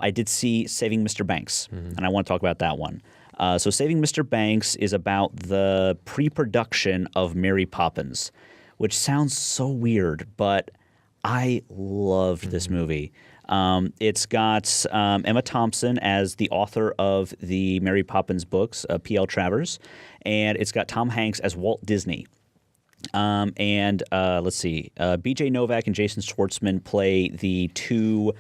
I did see Saving Mr. Banks, and I want to talk about that one. So Saving Mr. Banks is about the pre-production of Mary Poppins, which sounds so weird, but I loved this movie. It's got Emma Thompson as the author of the Mary Poppins books, P.L. Travers, and it's got Tom Hanks as Walt Disney. Let's see, B.J. Novak and Jason Schwartzman play the two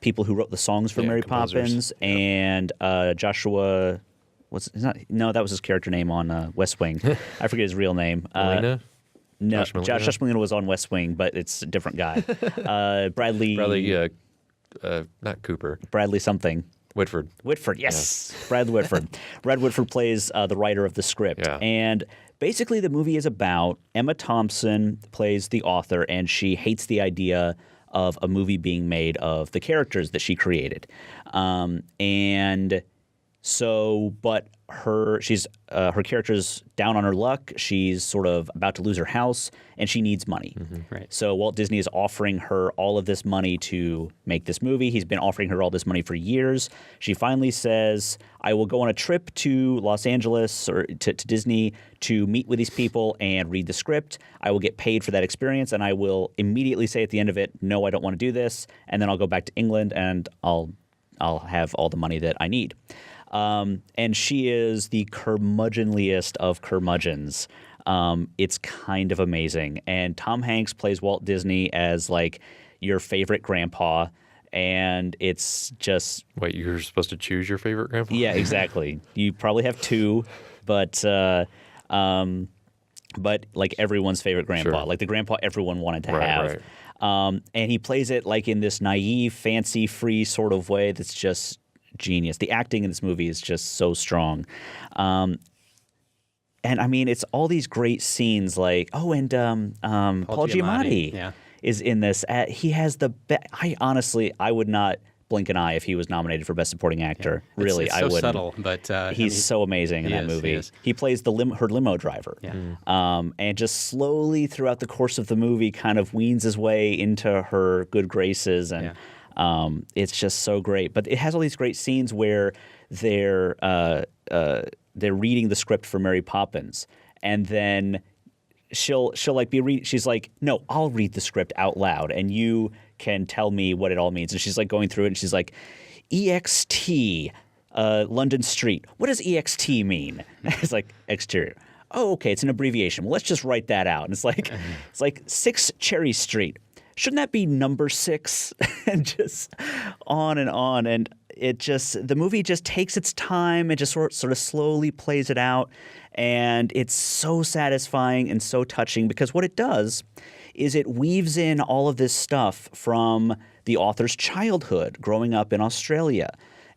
people who wrote the songs for Mary Poppins, and Joshua, that was his character name on West Wing. I forget his real name. Molina? No, Josh Molina was on West Wing, but it's a different guy. Bradley, not Cooper. Bradley something. Whitford, yes. Brad Whitford. Brad Whitford plays the writer of the script. Yeah. And basically the movie is about Emma Thompson plays the author, and she hates the idea of a movie being made of the characters that she created. Her character's down on her luck. She's sort of about to lose her house, and she needs money. Right. So Walt Disney is offering her all of this money to make this movie. He's been offering her all this money for years. She finally says, I will go on a trip to Los Angeles or to Disney to meet with these people and read the script. I will get paid for that experience, and I will immediately say at the end of it, no, I don't want to do this. And then I'll go back to England, and I'll have all the money that I need. And she is the curmudgeonliest of curmudgeons. It's kind of amazing. And Tom Hanks plays Walt Disney as like your favorite grandpa. And it's just... Wait, you're supposed to choose your favorite grandpa? Yeah, exactly. You probably have two, but like everyone's favorite grandpa, Sure. like the grandpa everyone wanted to have. Right. And he plays it like in this naive, fancy-free sort of way that's just genius. The acting in this movie is just so strong. And I mean, it's all these great scenes like, Paul Giamatti is in this. He has the best. I would not blink an eye if he was nominated for Best Supporting Actor. Yeah. Really, it's I so wouldn't. subtle, but he's so amazing in that movie. He plays her limo driver, and just slowly throughout the course of the movie, kind of weans his way into her good graces, and it's just so great. But it has all these great scenes where they're reading the script for Mary Poppins, and then she'll like she's like, no, I'll read the script out loud, and you can tell me what it all means. And she's like going through it, and she's like, EXT, London Street. What does EXT mean? It's like exterior. Oh, okay, it's an abbreviation. Well, let's just write that out. And it's like 6 Cherry Street. Shouldn't that be number 6? And just on. And the movie just takes its time and just sort of slowly plays it out. And it's so satisfying and so touching because what it does is it weaves in all of this stuff from the author's childhood, growing up in Australia,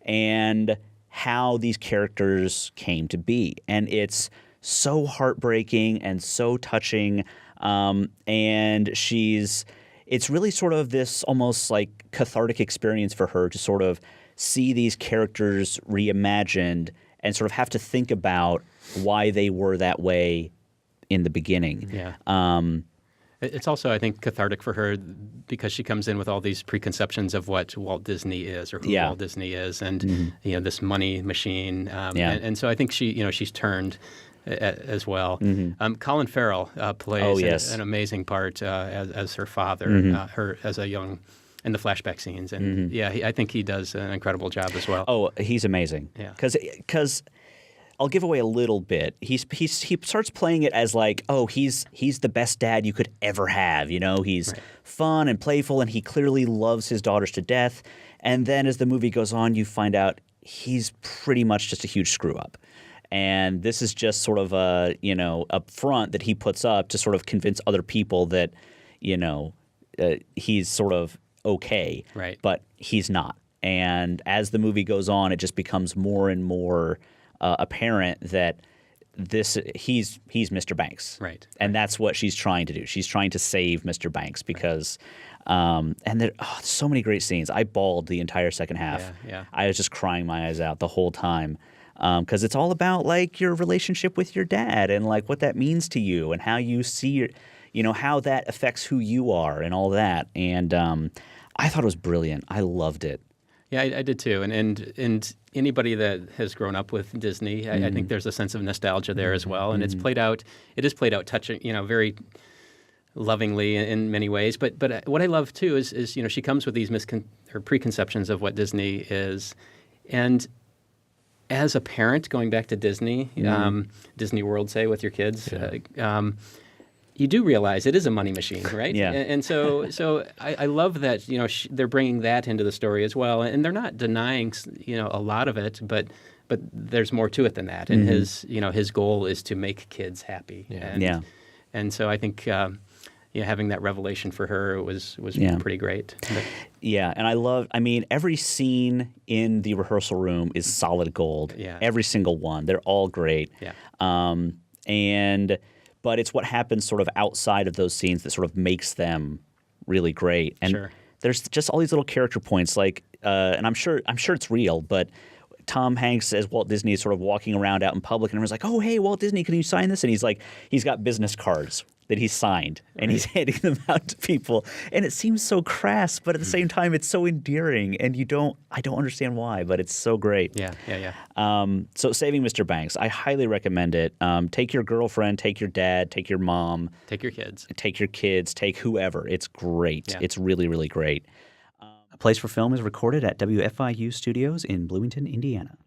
and how these characters came to be. And it's so heartbreaking and so touching. And it's really sort of this almost like cathartic experience for her to sort of see these characters reimagined and sort of have to think about why they were that way in the beginning. Yeah. It's also, I think, cathartic for her because she comes in with all these preconceptions of what Walt Disney is or who Walt Disney is, and this money machine. And so I think she's turned as well. Colin Farrell plays an amazing part as her father, her as a young in the flashback scenes, and I think he does an incredible job as well. Oh, he's amazing. Yeah, because. I'll give away a little bit. He starts playing it as like, oh, he's the best dad you could ever have. You know, he's fun and playful, and he clearly loves his daughters to death. And then as the movie goes on, you find out he's pretty much just a huge screw up. And this is just sort of a front that he puts up to sort of convince other people that he's sort of okay, right? But he's not. And as the movie goes on, it just becomes more and more apparent that he's Mr. Banks, right? And that's what she's trying to do. She's trying to save Mr. Banks because, and there's so many great scenes. I bawled the entire second half. Yeah. I was just crying my eyes out the whole time because it's all about like your relationship with your dad and like what that means to you and how you see how that affects who you are and all that. And I thought it was brilliant. I loved it. Yeah, I did too. And anybody that has grown up with Disney, I think there's a sense of nostalgia there as well. And it is played out touching, very lovingly in many ways. But what I love too is she comes with these her preconceptions of what Disney is, and as a parent going back to Disney, Disney World, say, with your kids, you do realize it is a money machine, right? Yeah. And so I love that they're bringing that into the story as well, and they're not denying a lot of it, but there's more to it than that. And his goal is to make kids happy. And so I think having that revelation for her was pretty great. Yeah, and every scene in the rehearsal room is solid gold. Yeah. Every single one. They're all great. Yeah. But it's what happens sort of outside of those scenes that sort of makes them really great. And there's just all these little character points, like, and I'm sure it's real, but Tom Hanks as Walt Disney is sort of walking around out in public, and everyone's like, "Oh, hey, Walt Disney, can you sign this?" And he's got business cards that he's signed, and he's handing them out to people. And it seems so crass, but at the same time, it's so endearing, and I don't understand why, but it's so great. Yeah. So Saving Mr. Banks, I highly recommend it. Take your girlfriend, take your dad, take your mom. Take your kids. Take your kids, take whoever. It's great. Yeah. It's really, really great. A Place for Film is recorded at WFIU Studios in Bloomington, Indiana.